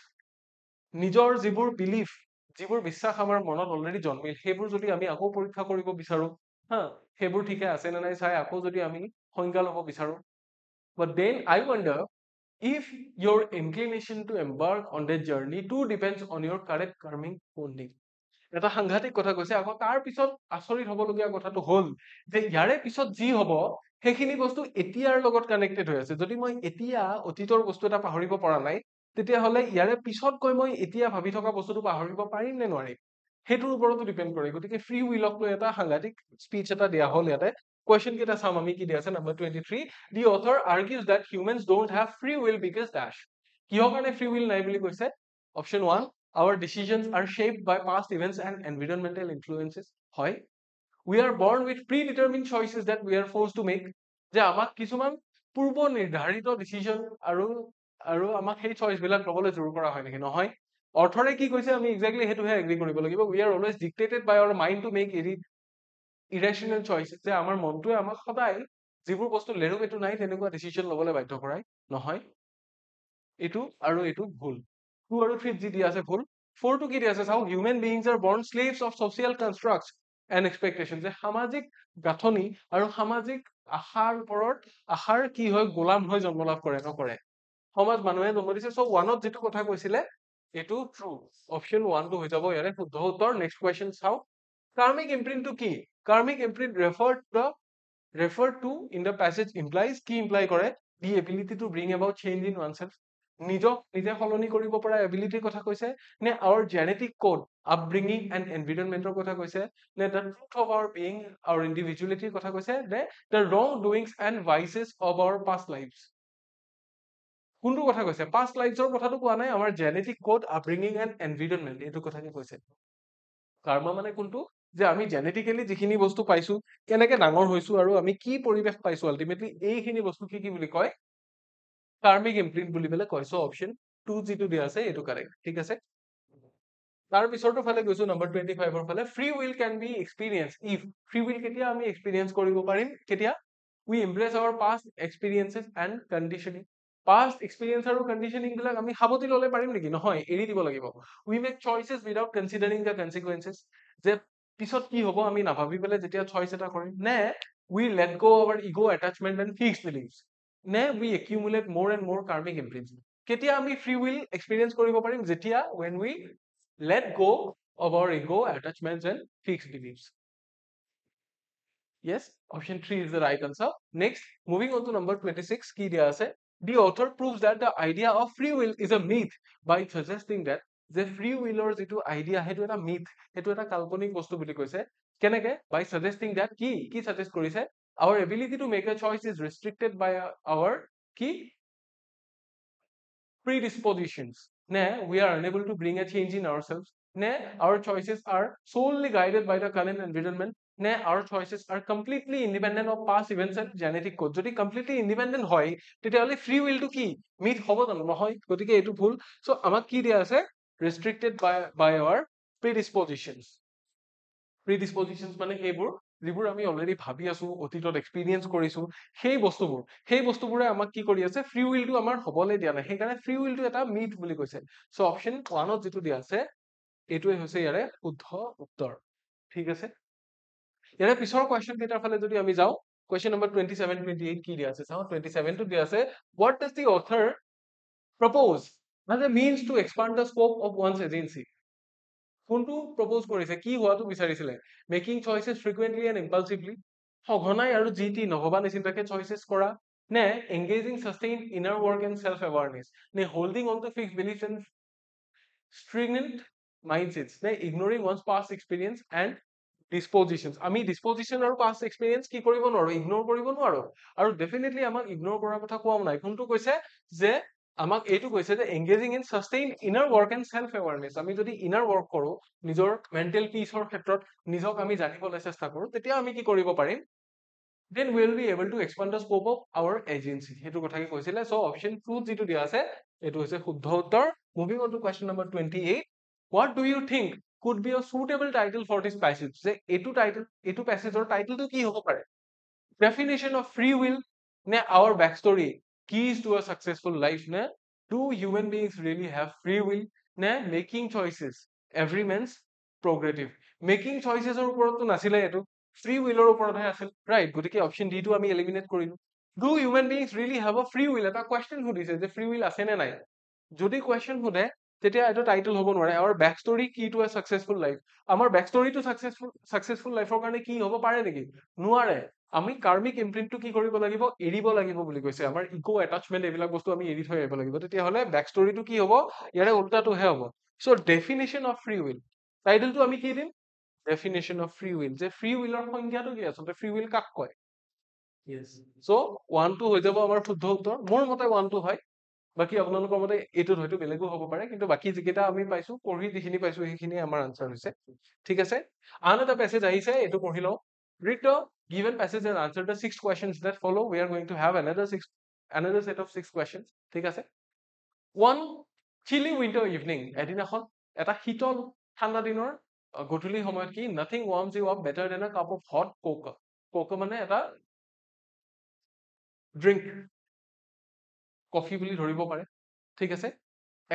নিজৰ যিবোৰ বিলিফ, যিবোৰ বিশ্বাস আমাৰ মনত অলৰেডি জন্মিল সেইবোৰ যদি আমি আকৌ পৰীক্ষা কৰিব বিচাৰো, হা, সেইবোৰ ঠিকে আছে নে নাই চাই আকৌ যদি আমি সংজ্ঞা ল'ব বিচাৰো, but then I wonder if your inclination to embark on that journey too depends on your correct karmic bonding. এটা সাংঘাতিক কথা কৈছে। আকৌ তাৰ পিছত আচৰিত হবলগীয়া কথাটো হ'ল যে ইয়াৰে পিছত যি হব সেইখিনি বস্তু এতিয়াৰ লগত কানেক্টেড হৈ আছে। যদি মই এতিয়া অতীতৰ বস্তু এটা পাহৰিব পৰা নাই, তেতিয়াহ'লে ইয়াৰে পিছত গৈ মই এতিয়া ভাবি থকা বস্তুটো পাহৰিব পাৰিম নে নোৱাৰিম সেইটোৰ ওপৰতো ডিপেণ্ড কৰে। গতিকে ফ্ৰী উইলক লৈ এটা সাংঘাতিক স্পীচ এটা দিয়া হ'ল ইয়াতে। কুৱেশ্যন কেইটা চাম আমি কি দিয়া আছে। Number 23, the author argues that humans don't have free will because dash. কিহৰ কাৰণে ফ্ৰী উইল নাই বুলি কৈছে? Option 1, our decisions are shaped by past events and environmental influences. হয়, we are born with predetermined choices that we are forced to make. যে আমাক কিছুমান পূৰ্ব নিৰ্ধাৰিত ডিচিজন আৰু আৰু আমাক সেই চইচ বিলাক ল'বলৈ জোৰ কৰা হয় নেকি? নহয়। অৰ্থৰে কি কৈছে আমি এক্সেক্টলি সেইটোহে এগ্ৰি কৰিব লাগিব। we are always dictated by our mind to make irrational choices. যে আমাৰ মনটোৱে আমাক সদায় যিবোৰ বস্তু লেৰু পেটু নাই তেনেকুৱা ডিচিজন ল'বলৈ বাধ্য কৰায়। নহয়, এইটো আৰু এইটো ভুল। 2 আৰু 3 যি দিয়া আছে ভুল। 4 টো কি দিয়া আছে চাও, human beings are born slaves of social constructs and expectation. যে সামাজিক গাঁথনি আৰু সামাজিক আশাৰ কি হয় গোলাম হৈ জন্ম লাভ কৰে নকৰে। সমাজ মানুহে জন্ম দিছে। চ' 1ত যিটো কথা কৈছিলে এইটো ট্ৰু। অপশ্যন 1 টো হৈ যাব ইয়াৰে শুদ্ধ উত্তৰ। নেক্সট কুৱেশ্যন চাও, কাৰ্মিক ইমপ্ৰিণ্টটো কি? Karmic imprint referred to in the passage implies, কি ইমপ্লাই কৰে? The ability to bring about change in oneself. নিজক নিজে সলনি কৰিব পৰা এবিলিটিৰ কথা কৈছে নে our genetic code, upbringing and environmenটৰ কথা কৈছে নে the truth of our being, our individualityৰ কথা কৈছে নে the wrong doings and vices of our past lives? কোনটো কথা কৈছে? past lives-ৰ কথাটো কোৱা নাই, আমাৰ genetic code, upbringing and environment এইটো কথাকে কৈছে। কাৰ্মা মানে কোনটো? যে আমি জেনেটিকেলি যিখিনি বস্তু পাইছো, কেনেকে ডাঙৰ হৈছো আৰু আমি কি পৰিৱেশ পাইছো, আল্টিমেটলি এইখিনি বস্তু কি বুলি কয়? কাৰ্মিক ইমপ্ৰিন্ট বুলি পেলাই কয়। চ' অপশ্যন 2 যিটো দিয়া আছে এইটো কাৰেক্ট। ঠিক আছে, তাৰ পিছৰটো ফালে গৈছো নাম্বাৰ 25ৰ ফালে। Free will can be experience if. Free will কেতিয়া আমি এক্সপিৰিয়েন্স কৰিব পাৰিম? কেতিয়া? We embrace our past experiences and conditioning. Past experience আৰু কণ্ডিশ্যনিং বিলাক আমি সাৱতি ল'লে পাৰিম নেকি? নহয়, এৰি দিব লাগিব। উই মেক চইচেছ উইদাউট কনচিডাৰিং দ্য কনচিকুৱেঞ্চেছ। যে পিছত কি হ'ব আমি নাভাবি পেলাই যেতিয়া চইচ এটা কৰিম। নে we let go our ego attachment and fixed beliefs. নে উই একিউমুলেট মোৰ এণ্ড মোৰ কাৰ্মিক ইমপ্ৰিন্টছ। কেতিয়া আমি ফ্ৰী উইল এক্সপিৰিয়েন্স কৰিব পাৰিম? যেতিয়া when we let go of our ego attachments and fixed beliefs. Yes, option 3 is the right answer. Next, moving on to number 26, কি দিয়া আছে? The author proves that the idea of free will is a myth by suggesting that যে free willৰ যিটো idea সেইটো এটা myth, সেইটো এটা কাল্পনিক বস্তু বুলি কৈছে। কেনেকে? by suggesting that কি suggest কৰিছে? Our ability to make a choice is restricted by our কি predispositions. Ne, we are unable to bring a change in ourselves. Ne, our choices are solely guided by the current environment. Ne, our choices are completely independent of past events and genetic code. যদি completely independent হয় তেতিয়াহ'লে free will টো কি myth হ'ব জানো? নহয়, গতিকে এইটো ভুল। সো আমাক কি দিয়া আছে? restricted by our predispositions. predispositions মানে সেইবোৰ যিবোৰ আমি অলৰেডি ভাবি আছো, অতীতত এক্সপিৰিয়েন্স কৰিছো, সেই বস্তুবোৰে আমাক কি কৰি আছে? ফ্ৰী উইলটো আমাৰ হ'বলৈ দিয়া নাই। সেইকাৰণে ফ্ৰী উইলটো এটা মিথ বুলি কৈছে। চ' অপশ্যন 1ত যিটো দিয়া আছে এইটোৱে হৈছে ইয়াৰে শুদ্ধ উত্তৰ। ঠিক আছে, ইয়াৰে পিছৰ কুৱেশ্যন কেইটাৰ ফালে যদি আমি যাওঁ, কুৱেশ্যন নম্বৰ 27, 28 কি দিয়া আছে চাওঁ। 27 টো দিয়া আছে, what does the author propose as a means to expand the scope of one's agency? কোনটো প্ৰপ'জ কৰিছে? কি হোৱাটো বিচাৰিছিলে? Making choices frequently and impulsively, সঘনাই আৰু যি টি নভবা নিচিন্তাকে চইচেছ কৰা, নে engaging sustain inner work and self awareness, নে holding on to fixed beliefs and stringent mindsets, নে ignoring one's past experience and dispositions. আমি disposition আৰু past experience কি কৰিব নোৱাৰো? ইগনোৰ কৰিব নোৱাৰো। আৰু ডেফিনেটলি আমাক ইগনোৰ কৰাৰ কথা কোৱাও নাই। কোনটো কৈছে? যে আমাক এইটো কৈছে যে engaging in sustained inner work and self awareness. আমি যদি inner work কৰো, নিজৰ মেণ্টেল পিচৰ ক্ষেত্ৰত নিজক আমি জানিবলৈ চেষ্টা কৰো, তেতিয়া আমি কি কৰিব পাৰিম? then we'll be able to expand the scope of our agency. সেইটো কথাকে কৈছিলে। So option 2 যিটো দিয়া আছে এইটো হৈছে শুদ্ধ উত্তৰ। Moving on to question number 28. What do you think could be a suitable title for this passage? যে এইটো passageৰ টাইটেলটো কি হ'ব পাৰে? Definition of free will নে our backstory, keys to a successful life নে do human beings really have free will নে making choices every man's prerogative. Making choices ৰ ওপৰতটো নাছিলে এইটো, free will ৰ ওপৰতহে আছিল, right? গতিকে option D টো আমি eliminate কৰিলো। Do human beings really have a free will? এটা question সুধিছে যে free will আছে নে নাই। যদি question সোধে তেতিয়া এইটো টাইটেল হ'ব নোৱাৰে। our backstory key to a successful life, আমাৰ backstoryটো successful লাইফৰ কাৰণে কি হ'ব পাৰে নেকি? নোৱাৰে। আমি কাৰ্মিক ইমপ্ৰিন্টটো কি কৰিব লাগিব? এৰিব লাগিব বুলি কৈছে। আমাৰ ইগো এটাচমেন্ট এইবিলাক বস্তু আমি এৰি থৈ আহিব লাগিব। তেতিয়াহ'লে বেক ষ্টৰিটো কি হ'ব? ইয়াৰে উল্টাটোহে হ'ব। চ' ডেফিনেশ্যন অফ ফ্ৰী উইল, টাইটেলটো আমি কি দিম? Definition of free will. যে ফ্ৰী উইলৰ সংজ্ঞাটো কি আচলতে? ফ্ৰী উইল কাক কয়? চ' 1-2 হৈ যাব আমাৰ শুদ্ধ উত্তৰ। মোৰ মতে 1-2 হয়। বাকী আপোনালোকৰ মতে এইটোত হয়তো বেলেগো হ'ব পাৰে, কিন্তু বাকী যিকেইটা আমি পাইছো, পঢ়ি যিখিনি পাইছো সেইখিনি আমাৰ আনচাৰ হৈছে। ঠিক আছে, আন এটা পেছেজ আহিছে, এইটো পঢ়ি লওঁ। Read the given passage and answer the 6 questions that follow. We are going to have another set of 6 questions. ঠিক আছে, one chilly winter evening, এদিনাখন এটা শীতল ঠাণ্ডা দিনৰ গধূলি সময়ত কি nothing warms you up better than a cup of hot cocoa. cocoa মানে এটা ড্ৰিংক, কফি বুলি ধৰিব পাৰে। ঠিক আছে,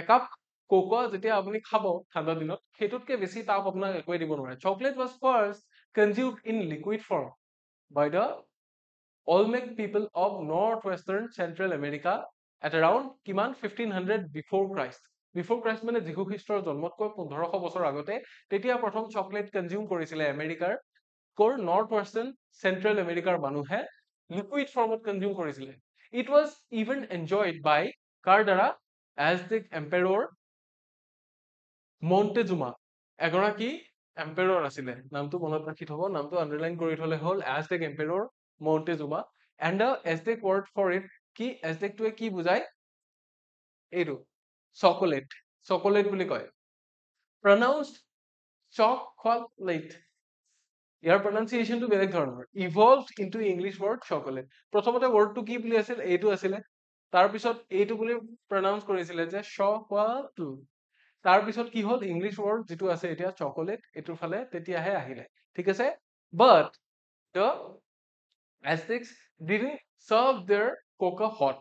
একাপ কোকোৱা যেতিয়া আপুনি খাব ঠাণ্ডা দিনত, সেইটোতকে বেছি তাপ আপোনাক একোৱে দিব নোৱাৰে। Chocolate was first consumed in liquid form by the Olmec people of northwestern Central America at around কিমান 1500 before Christ. Before Christ মানে যীশু খ্ৰীষ্টৰ জন্মতকৈ 1500 বছৰ আগতে তেতিয়া প্ৰথম চকলেট কনজিউম কৰিছিলে আমেৰিকাৰ নৰ্থ ৱেষ্টাৰ্ণ চেন্ট্ৰেল আমেৰিকাৰ মানুহে লিকুইড ফৰ্মত কনজিউম কৰিছিলে। It was even enjoyed by কাৰ দ্বাৰা? Aztec Emperor মন্টেজুমা, এগৰাকী এম্পেৰৰ আছিলে। নামটো মনত ৰাখি থব, নামটো আন্ডাৰলাইন কৰি থলে হ'ল Aztec Emperor মন্টেজুমা। And the Aztec word for it কি? Aztecটোৱে কি বুজায়? এইটো চকলেট, চকলেট বুলি কয়। Pronounced chocolate, ইয়াৰ pronunciationটো বেলেগ ধৰণৰ। Evolved into English word chocolate. প্ৰথমতে wordটো কি বুলি আছিল? এইটো আছিলে, তাৰপিছত এইটো বুলি pronounce কৰিছিলে যে chocolate, তাৰপিছত কি হ'ল? ইংলিছ ৱৰ্ড যিটো আছে এতিয়া চকলেট, এইটোৰ ফালে তেতিয়াহে আহিলে। ঠিক আছে, but the Aztecs didn't serve their cocoa hot,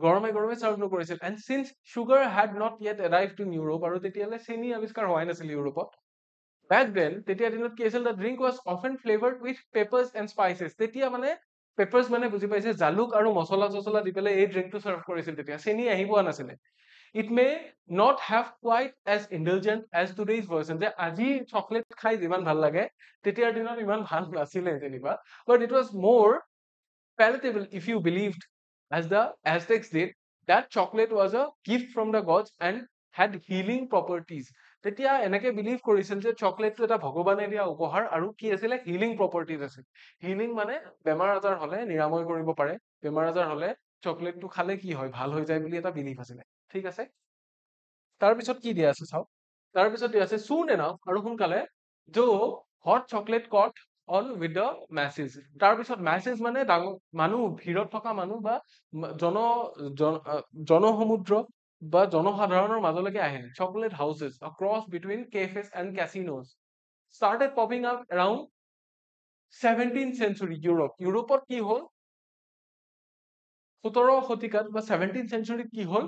গৰমে গৰমে চাৰ্ভ নকৰিছিল। and since sugar had not yet arrived in Europe, আৰু তেতিয়ালে চেনি আৱিষ্কাৰ হোৱাই নাছিল ইউৰোপত, back then তেতিয়া দিনত কি আছিল? the drink was often flavored with peppers and spices. তেতিয়া মানে peppers মানে বুজি পাইছে, জালুক আৰু মছলা চছলা দি পেলাই এই ড্ৰিংকটো চাৰ্ভ কৰিছিল। তেতিয়া চেনি আহি পোৱা নাছিলে। It may not have quite as indulgent as today's version, যে আজি চকলেট খাই যিমান ভাল লাগে তেতিয়াৰ দিনত ইমান ভাল নাছিলে যেনিবা, but it was more palatable if you believed, as the Aztecs did, that chocolate was a gift from the gods and had healing properties. তেতিয়া এনেকে বিলিভ কৰিছিল যে চকলেটটো এটা ভগৱানে দিয়া উপহাৰ আৰু কি আছিলে? হিলিং প্ৰপাৰ্টিজ আছিল। হিলিং মানে বেমাৰ আজাৰ হলে নিৰাময় কৰিব পাৰে, বেমাৰ আজাৰ হলে চকলেটটো খালে কি হয়? ভাল হৈ যায় বুলি এটা বিলিভ আছিলে। ঠিক আছে, তাৰপিছত কি দিয়া আছে চাওক। তাৰপিছত দিয়া আছে soon enough, আৰু সোনকালে, jo hot chocolate caught on with the masses. তাৰপিছত masses মানে ডাঙৰ মানুহ, ভিৰত থকা মানুহ বা জনসমুদ্ৰ বা জনসাধাৰণৰ মাজলৈকে আহে। chocolate houses, a cross between cafes and casinos, started popping up around 17th century Europe. ইউৰোপত কি হ'ল? 17 শতিকাত বা 17th century কি হ'ল?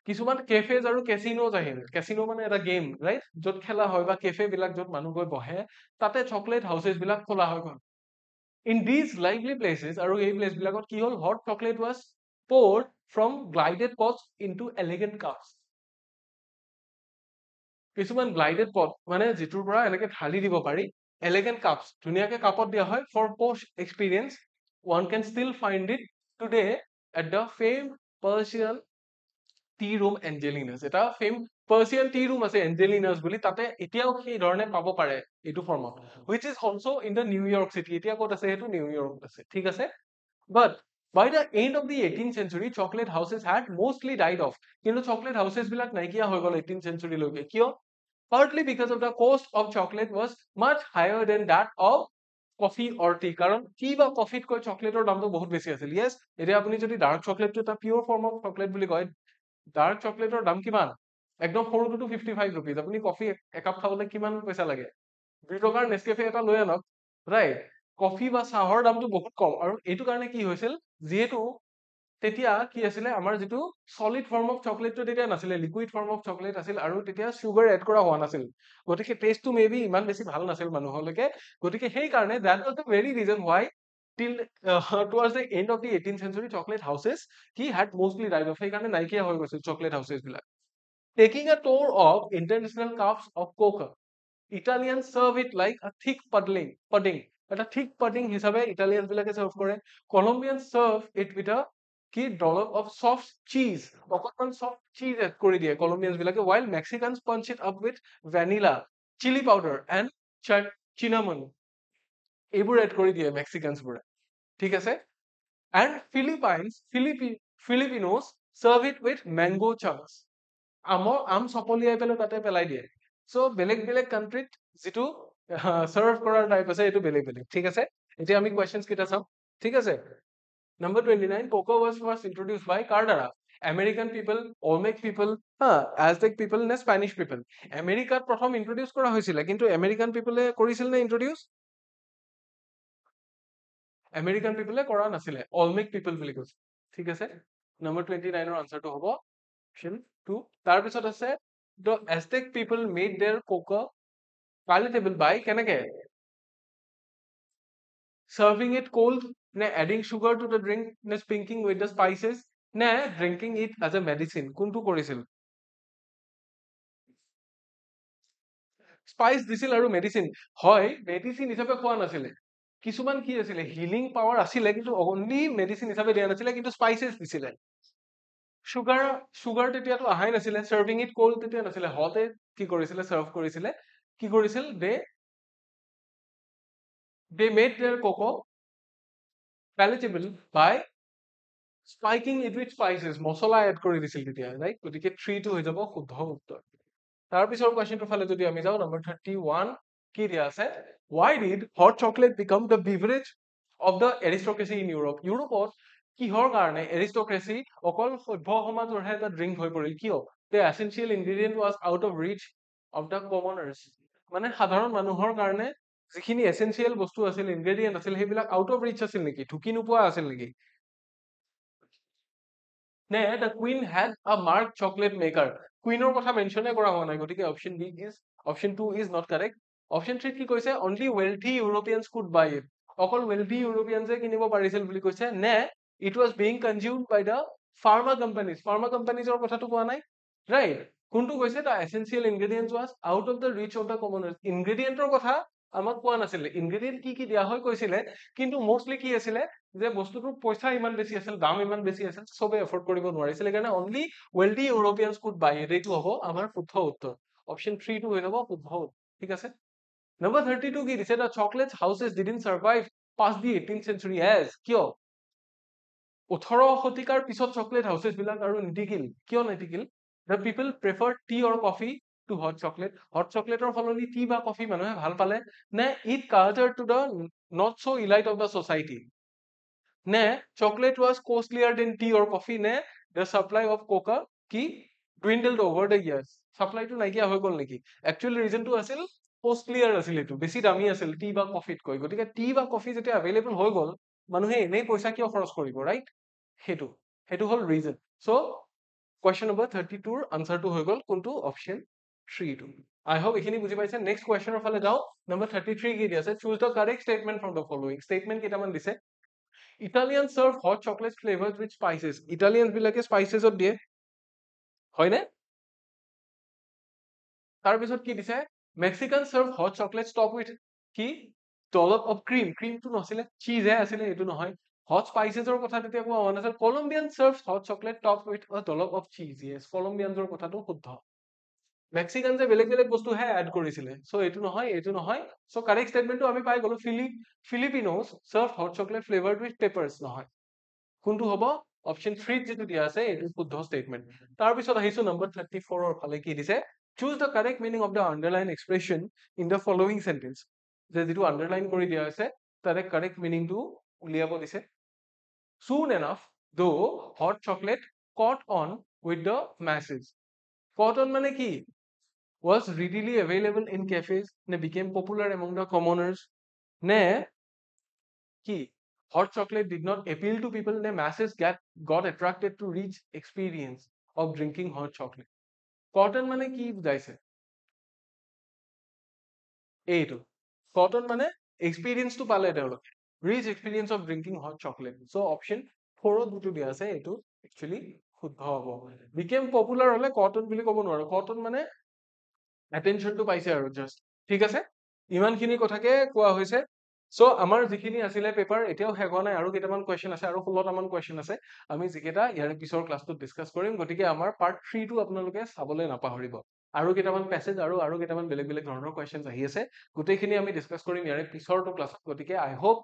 কিছুমান কেফেজ আৰু কেচিনোজ আহিল। কেচিনো মানে এটা গেম, ৰাইট, য'ত খেলা হয়, বা কেফে বিলাক য'ত মানুহ গৈ বহে, তাতে চকলেট হাউচেছ বিলাক খোলা হৈ গ'ল। ইন দিজ লাইভলি প্লেচেছ, আৰু এই প্লেচ বিলাকত কি হ'ল? Hot chocolate was poured from glided pots into elegant cups. কিছুমান গ্লাইডেড পট মানে যিটোৰ পৰা এনেকে ঢালি দিব পাৰি, এলিগেন্ট কাপছ, ধুনীয়াকে কাপত দিয়া হয়। For post experience, one can still find it today at the famed Persian tea room Angelinas. এটা ফেম পাৰ্চিয়ান টি ৰুম আছে এঞ্জেলিনাছ বুলি, তাতে এতিয়াও সেই ধৰণে পাব পাৰে এইটো ফৰ্মত, which is also in the New York City. এতিয়া ক'ত আছে? সেইটো নিউ ইয়ৰ্কত আছে। ঠিক আছে, but by the end of the 18th century, chocolate houses had mostly died off. কিন্তু chocolate houses বিলাক নাইকিয়া হৈ গ'ল 18th century লৈকে। কিয়? Partly because of the cost of chocolate was much higher than that of coffee or tea, কাৰণ tea বা কফিতকৈ চকলেটৰ দামটো বহুত বেছি আছিল। য়েছ, এতিয়া আপুনি যদি ডাৰ্ক চকলেটটো এটা পিয়ৰ ফৰ্ম অফ চকলেট বুলি কয়, ডাৰ্ক চকলেটৰ দাম কিমান? একদম সৰুটোতো 55 ৰুপিজ। আপুনি কফি একাপ খাবলৈ কিমান পইচা লাগে? 2 টকাৰ নেছকেফে এটা লৈ আনক, ৰাইট? কফি বা চাহৰ দামটো বহুত কম, আৰু এইটো কাৰণে কি হৈছিল, যিহেতু তেতিয়া কি আছিলে, আমাৰ যিটো সলিড ফৰ্ম অফ চকলেটটো তেতিয়া নাছিলে, লিকুইড ফৰ্ম অফ চকলেট আছিল, আৰু তেতিয়া চুগাৰ এড কৰা হোৱা নাছিল, গতিকে টেষ্টটো মে বি ইমান বেছি ভাল নাছিল মানুহলৈকে, গতিকে সেইকাৰণে that was the very reason why till towards the end of the 18th century chocolate houses he had mostly died off, সেইকাৰণে নাইকিয়া হৈ গৈছিল চকলেট হাউচেছ বিলাক। Taking a tour of international cups of cocoa, Italians serve it like a thick pudding. এটা thick pudding হিচাপে Italian বিলাকে serve করে। Colombians serve it with a কি dollop of soft cheese, অকণমান soft cheese add কৰি দিয়ে Colombians বিলাকে, while Mexicans punch it up with vanilla, chili powder and cinnamon, এইবোৰ add কৰি দিয়ে Mexicans বোৰে, ঠিক আছে? And Filipinos serve it with mango chunks, আম চপলিয়াই পেলাই তাতে পেলাই দিয়ে। সো বেলেগ বেলেগ কাণ্ট্ৰিত যিটো সাৰ্ভ কৰাৰ টাইপ আছে এইটো বেলেগ বেলেগ, ঠিক আছে? এতিয়া আমি কোৱেশ্চনছ কেইটা চাম, ঠিক আছে? Number 29, cocoa was first introduced by কাৰ দ্বাৰা? American people, Olmec people, Aztec people নে Spanish people? আমেৰিকাত প্ৰথম ইন্ট্ৰডিউচ কৰা হৈছিলে, কিন্তু আমেৰিকান পিপলে কৰিছিল নে ইন্ট্ৰডিউচ? আমেৰিকান পিপলে কৰা নাছিলে, Olmec people বুলি কৈছে, ঠিক আছে? Number 29 ৰ আনসাৰটো হ'ব option 2। তাৰপিছত আছে the Aztec people made their cocoa palatable by কেনেকে? Serving it cold, নে adding sugar to the drink, নে sprinkling with the spices, নে drinking it as a medicine? কোনটো কৰিছিল? স্পাইচ দিছিল আৰু মেডিচিন, হয় মেডিচিন হিচাপে খোৱা নাছিলে, কিছুমান কি আছিলে হিলিং পাৱাৰ আছিলে, কিন্তু অনলি মেডিচিন হিচাপে দিয়া নাছিলে, কিন্তু স্পাইচেছ দিছিলে। সুগাৰ তেতিয়াতো আহাই নাছিলে, চাৰ্ভিং ইট কোল্ড তেতিয়া নাছিলে, হটে কি কৰিছিলে চাৰ্ভ কৰিছিলে, কি কৰিছিল, they made their cocoa palatable by spiking it with spices, মছলা এড কৰি দিছিল তেতিয়া, ৰাইট? গতিকে 3 টো হৈ যাব শুদ্ধ উত্তৰ। তাৰপিছৰ কোৱেশ্চনটোৰ ফালে যদি আমি যাওঁ, নম্বৰ 31 কি দিয়া আছে? Why did hot chocolate become the beverage of the aristocracy in Europe? ইউৰোপত কিহৰ কাৰণে এৰিষ্টক্ৰেচি অকল সভ্য সমাজৰহে এটা ড্ৰিংক হৈ পৰিল? কিয়? The essential ingredient was out of reach of the commoners, মানে সাধাৰণ মানুহৰ কাৰণে যিখিনি এসেনশিয়েল বস্তু আছিল, ইনগ্ৰেডিয়েন্ট আছিল, সেইবিলাক আউট অফ ৰিচ আছিল নেকি? ঢুকি নোপোৱা আছিল নেকি? নে the queen had a marked chocolate maker? কুইনৰ কথা মেনচনে কৰা হোৱা নাই, গতিকে option 2 is not correct. Option 3 কি কৈছে? Only wealthy Europeans could buy it, অকল wealthy Europeans কিনিব পাৰিছিল বুলি কৈছে, নে it was being consumed by the pharma companies ৰ কথাটো কোৱা নাই, ৰাইট? কোনটো কৈছে? the essential ingredients was out of the reach of the commoners, ইনগ্ৰেডিয়েন্টৰ কথা আমাক কোৱা নাছিলে, ইনগ্ৰেডিয়েন্ট কি কি দিয়া হয় কৈছিলে, কিন্তু মোস্টলি কি আছিলে যে বস্তুটোৰ পইচা ইমান বেছি আছিল, দাম ইমান বেছি আছিল, সবে এফৰ্ড কৰিব নোৱাৰিছিল, সেইকাৰণে only wealthy Europeans could buy it, এইটো হ'ব আমাৰ শুদ্ধ উত্তৰ, অপচন 3 টো হৈ যাব শুদ্ধ উত্তৰ, ঠিক আছে? Number 32 কি দিছে? The chocolate houses didn't survive past the 18th century as, কিয়? 18 শতিকাৰ পিছত চকলেট হাউচেছ বিলাক আৰু নিটিকিল, কিয় নিটিকিল? The people preferred tea or coffee to hot chocolate, hot চকলেটৰ সলনি টি বা কফি মানুহে ভাল পালে, নে it catered to the not so elite of the society, নে chocolate was costlier than tea or coffee, নে the supply of coca কি dwindled over the years, সাপ্লাইটো নাইকিয়া হৈ গল নেকি? একচুয়ালি ৰিজনটো আছিল costlier আছিল, এইটো বেছি দামী আছিল টি বা কফিতকৈ, গতিকে টি বা কফি যেতিয়া এভেইলেবল হৈ গল, মানুহে এনেই পইচা কিয় খৰচ কৰিব, ৰাইট? সেইটো হল ৰিজন। সো question number 32 ৰ আনসাৰটো হৈ গল কোনটো? অপচন 3 টো। I hope এইখিনি বুজি পাইছে। নেক্সট কুৱেশ্যনৰ ফালে যাওঁ। নম্বৰ 33 কি দি আছে? Choose the correct statement from the following. Statement কেইটামান দিছে। Italian serve hot chocolate flavoured with spices, Italian বিলাকে স্পাইচেছত দিয়ে, হয়নে? তাৰপিছত কি দিছে? Mexican serve hot chocolate top with কি dollop of cream, ক্ৰীমটো নাছিলে, চীজহে আছিলে, এইটো নহয়। হট স্পাইচেছৰ কথা তেতিয়া কোৱা হোৱা নাছিল। Colombian serve hot chocolate top with a dollop of cheese, yes, কলম্বিয়ানছৰ কথাটো শুদ্ধ। মেক্সিকান যে বেলেগ বেলেগ বস্তুহে এড কৰিছিলে, সো এইটো নহয়, এইটো নহয়। সো কাৰেক্ট ষ্টেটমেন্টটো আমি পাই গলো, Filipinos serve hot chocolate flavoured with peppers, নহয়। কোনটো হ'ব? অপচন 3 যিটো দিয়া আছে এইটো শুদ্ধ ষ্টেটমেন্ট। তাৰপিছত আহিছো নম্বৰ 34 ৰ ফালে, কি দিছে? Choose the correct meaning of the underline expression in the following sentence, যে যিটো আন্ডাৰলাইন কৰি দিয়া আছে তাৰে কাৰেক্ট মিনিংটো উলিয়াব দিছে soon enough though hot chocolate caught on with the masses caught on মানে কি was readily available in cafes নে became popular among the commoners নে কি hot chocolate did not appeal to people নে masses got attracted to rich experience of drinking hot chocolate cotton মানে কি বুজাইছে এইটো cotton মানে এক্সপিৰিয়েন্সটো পালে তেওঁলোকে rich experience of drinking hot chocolate so' option 4 যিটো দিয়া আছে এইটো একচুৱেলি শুদ্ধ হ'ব বিকেম পপুলাৰ হলে কটন বুলি ক'ব নোৱাৰো কটন মানে এটেনশ্যনটো পাইছে আৰু জাষ্ট ঠিক আছে ইমানখিনি কথাকে কোৱা হৈছে চ' আমাৰ যিখিনি আছিলে পেপাৰ এতিয়াও শেষ হোৱা নাই আৰু কেইটামান কুৱেশ্যন আছে আৰু 16টামান কুৱেশ্যন আছে আমি যিকেইটা ইয়াৰ পিছৰ ক্লাছটোত ডিছকাছ কৰিম গতিকে আমাৰ পাৰ্ট 3টো আপোনালোকে চাবলৈ নাপাহৰিব আৰু কেইটামান পেছেজ আৰু কেইটামান বেলেগ বেলেগ ধৰণৰ কুৱেশ্যন আহি আছে গোটেইখিনি আমি ডিছকাছ কৰিম ইয়াৰে পিছৰটো ক্লাছত গতিকে আই হোপ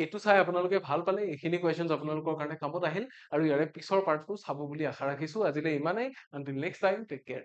এইটো চাই আপোনালোকে ভাল পালে এইখিনি কুৱেশ্যন আপোনালোকৰ কাৰণে কামত আহিল আৰু ইয়াৰে পিছৰ পাৰ্টটো চাব বুলি আশা ৰাখিছো আজিলৈ ইমানেই until next time take care